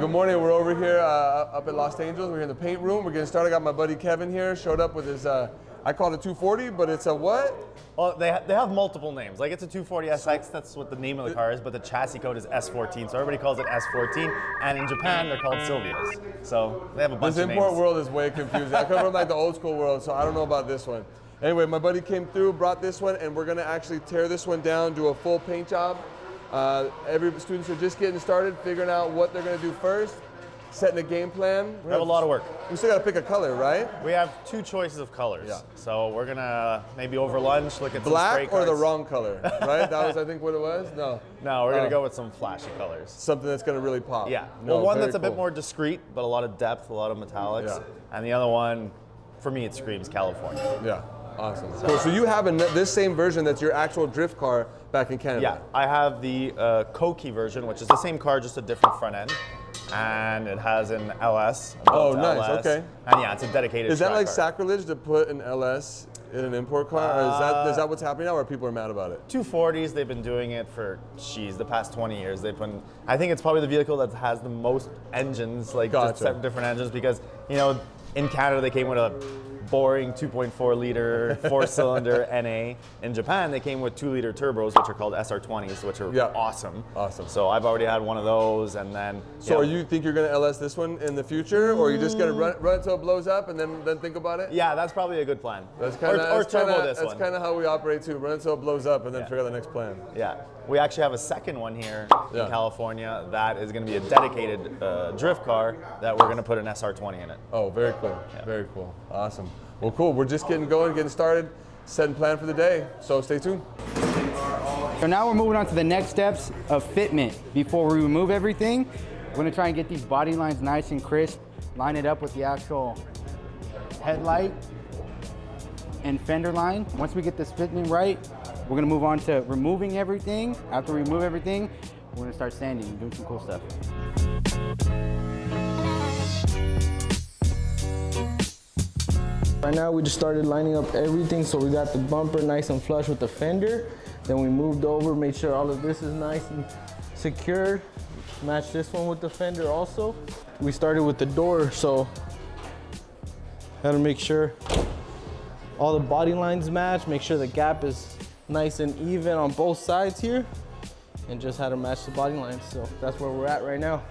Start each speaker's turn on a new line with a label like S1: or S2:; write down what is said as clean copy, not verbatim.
S1: Good morning. We're over here up at Los Angeles. We're in the paint room. We're getting started. I got my buddy Kevin here. Showed up with his, I call it a 240, but it's a what?
S2: Well, they have multiple names. Like it's a 240 SX, that's what the name of the car is, but the chassis code is S14, so everybody calls it S14. And in Japan, they're called Silvias. So they have a bunch of names.
S1: This import world is way confusing. I come from like the old school world, so I don't know about this one. Anyway, my buddy came through, brought this one, and we're gonna actually tear this one down, do a full paint job. Every students are just getting started, figuring out what they're gonna do first, setting a game plan.
S2: We have a lot of work.
S1: We still gotta pick a color, right?
S2: We have two choices of colors.
S1: Yeah.
S2: So we're gonna maybe over lunch look at some spray
S1: Black or
S2: cards.
S1: the wrong color, right? That was, I think, what it was? No.
S2: No, we're gonna go with some flashy colors.
S1: Something that's gonna really pop.
S2: Yeah.
S1: No,
S2: Well, one
S1: very
S2: that's a bit
S1: cool.
S2: more discreet, but a lot of depth, a lot of metallics.
S1: Yeah.
S2: And the other one, for me, it screams California.
S1: Yeah. Awesome. Cool. So you have this same version that's your actual drift car back in Canada.
S2: Yeah, I have the Koki version, which is the same car, just a different front end. And it has an LS.
S1: Oh, nice.
S2: LS.
S1: Okay.
S2: And yeah, it's a dedicated
S1: Is that
S2: track
S1: like
S2: car.
S1: sacrilege to put an LS in an import car? Or is that what's happening now, or people are mad about it?
S2: 240s, they've been doing it for, the past 20 years. I think it's probably the vehicle that has the most engines, like just
S1: Gotcha.
S2: different engines, because, you know, in Canada they came with a boring 2.4 liter 4-cylinder NA. In Japan, they came with 2-liter turbos, which are called S14s, which are awesome.
S1: Awesome.
S2: So I've already had one of those, and then.
S1: So you think you're going to LS this one in the future, or are you just going to run it till it blows up and then think about it?
S2: Yeah, that's probably a good plan.
S1: That's kind of
S2: or turbo this one.
S1: That's kind of how we operate too. Run it till it blows up and then figure out the next plan.
S2: Yeah, we actually have a second one here in California that is going to be a dedicated drift car that we're going to put an SR20 in it.
S1: Oh, very cool. Yeah. Very cool. Awesome. Well, cool. We're just getting going, getting started, setting plan for the day. So stay tuned.
S3: So now we're moving on to the next steps of fitment. Before we remove everything, we're going to try and get these body lines nice and crisp, line it up with the actual headlight and fender line. Once we get this fitment right, we're going to move on to removing everything. After we remove everything, we're going to start sanding and doing some cool stuff.
S4: Right now we just started lining up everything, so we got the bumper nice and flush with the fender. Then we moved over, made sure all of this is nice and secured. Match this one with the fender also. We started with the door, so had to make sure all the body lines match, make sure the gap is nice and even on both sides here, and just had to match the body lines. So that's where we're at right now.